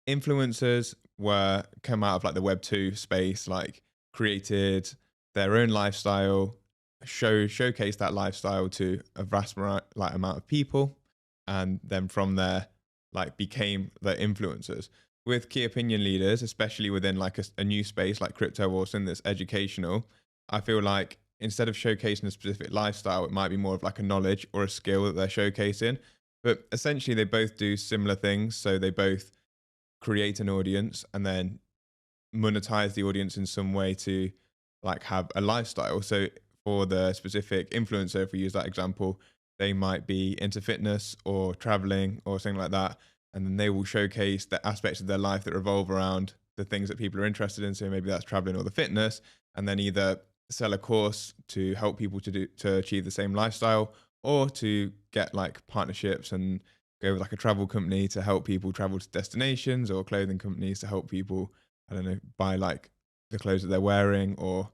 influencers were come out of like the Web 2 space, like created their own lifestyle, showcase that lifestyle to a vast like amount of people, and then from there like became the influencers. With key opinion leaders, especially within like a new space like crypto or something that's educational, I feel like instead of showcasing a specific lifestyle, it might be more of like a knowledge or a skill that they're showcasing. But essentially, they both do similar things. So they both create an audience and then monetize the audience in some way to like have a lifestyle. So for the specific influencer, if we use that example, they might be into fitness or traveling or something like that. And then they will showcase the aspects of their life that revolve around the things that people are interested in. So maybe that's traveling or the fitness, and then either sell a course to help people to achieve the same lifestyle, or to get like partnerships and go with like a travel company to help people travel to destinations, or clothing companies to help people, I don't know, buy like the clothes that they're wearing, or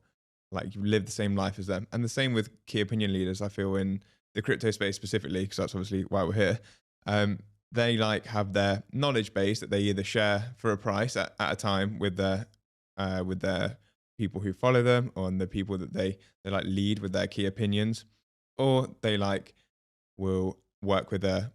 like live the same life as them. And the same with key opinion leaders, I feel, in the crypto space specifically, because that's obviously why we're here. Um, they like have their knowledge base that they either share for a price at a time with their people who follow them, or the people that they like lead with their key opinions, or they like will work with a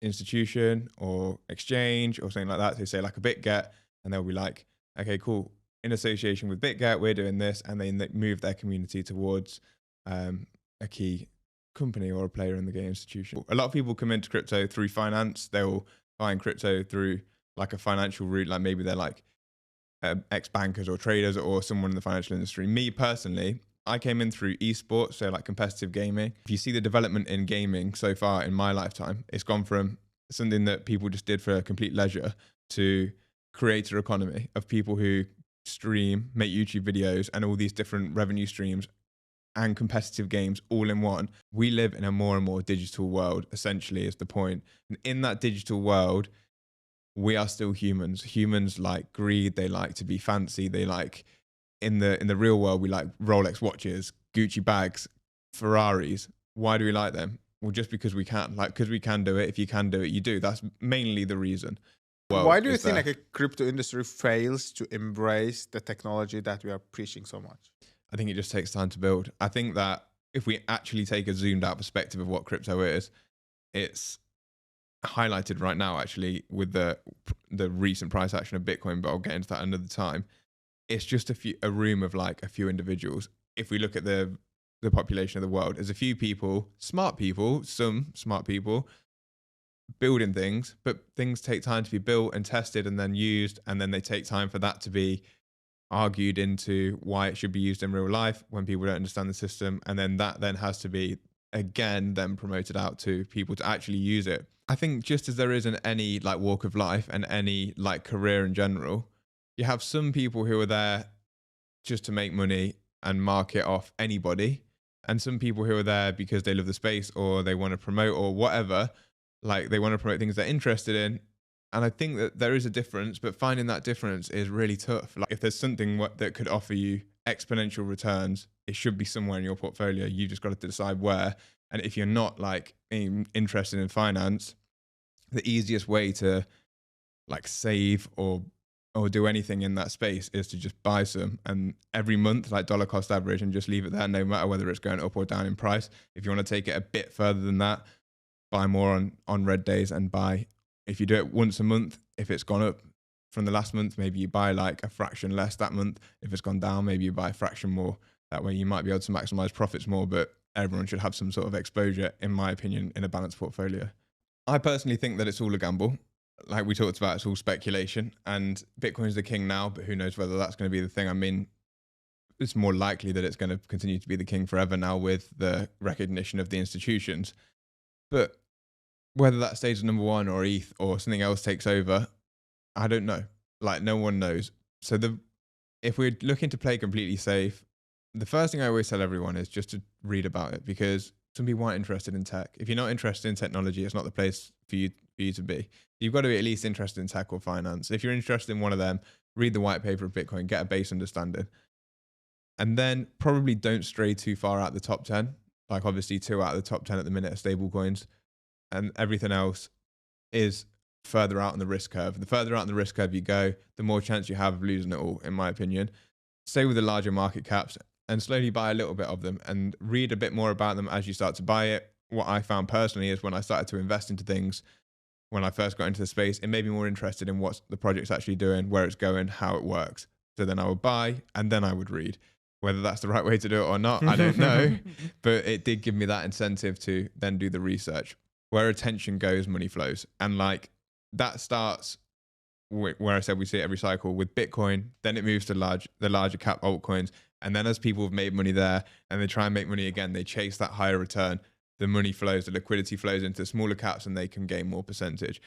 institution or exchange or something like that. So say like a BitGet, and they'll be like, okay, cool. In association with BitGet, we're doing this, and then they move their community towards a key company or a player in the game institution. A lot of people come into crypto through finance. They'll find crypto through like a financial route, like maybe they're like ex-bankers or traders or someone in the financial industry. Me personally, I came in through esports, so like competitive gaming. If you see the development in gaming so far in my lifetime, it's gone from something that people just did for complete leisure to creator economy of people who stream, make YouTube videos, and all these different revenue streams and competitive games all in one. We live in a more and more digital world, essentially, is the point. And in that digital world, we are still humans. Humans like greed. They like to be fancy. They like in the real world, we like Rolex watches, Gucci bags, Ferraris. Why do we like them? Well, just because we can. Like, because we can do it. If you can do it, you do. That's mainly the reason. Why World do you is think there. like a crypto industry fails to embrace the technology that we are preaching so much? I think it just takes time to build. I think that if we actually take a zoomed out perspective of what crypto is, it's highlighted right now actually with the recent price action of Bitcoin, but I'll get into that another time. It's just a room of like a few individuals. If we look at the population of the world, there's a few people, some smart people building things, but things take time to be built and tested and then used, and then they take time for that to be argued into why it should be used in real life when people don't understand the system, and then that then has to be again then promoted out to people to actually use it. I think just as there is in any like walk of life and any like career in general, you have some people who are there just to make money and market off anybody, and some people who are there because they love the space or they want to promote or whatever, like they want to promote things they're interested in. And I think that there is a difference, but finding that difference is really tough. Like if there's something that could offer you exponential returns, it should be somewhere in your portfolio. You just got to decide where. And if you're not like interested in finance, the easiest way to like save or do anything in that space is to just buy some, and every month like dollar cost average, and just leave it there no matter whether it's going up or down in price. If you want to take it a bit further than that, buy more on red days, and buy, if you do it once a month, if it's gone up from the last month, maybe you buy like a fraction less that month. If it's gone down, maybe you buy a fraction more. That way you might be able to maximize profits more, but everyone should have some sort of exposure, in my opinion, in a balanced portfolio. I personally think that it's all a gamble. Like we talked about, it's all speculation, and Bitcoin's the king now, but who knows whether that's going to be the thing. I mean, it's more likely that it's going to continue to be the king forever now with the recognition of the institutions. But whether that stays at number one or ETH or something else takes over, I don't know. Like no one knows. So if we're looking to play completely safe, the first thing I always tell everyone is just to read about it, because some people aren't interested in tech. If you're not interested in technology, it's not the place for you to be. You've got to be at least interested in tech or finance. If you're interested in one of them, read the white paper of Bitcoin, get a base understanding. And then probably don't stray too far out the top 10. Like obviously 2 out of the top 10 at the minute are stable coins, and everything else is further out on the risk curve. The further out on the risk curve you go, the more chance you have of losing it all, in my opinion. Stay with the larger market caps and slowly buy a little bit of them and read a bit more about them as you start to buy it. What I found personally is when I started to invest into things, when I first got into the space, it made me more interested in what the project's actually doing, where it's going, how it works. So then I would buy and then I would read. Whether that's the right way to do it or not, I don't know. But it did give me that incentive to then do the research. Where attention goes, money flows. And like that starts where I said we see it every cycle with Bitcoin, then it moves to the larger cap altcoins. And then as people have made money there and they try and make money again, they chase that higher return. The money flows, the liquidity flows into smaller caps and they can gain more percentage.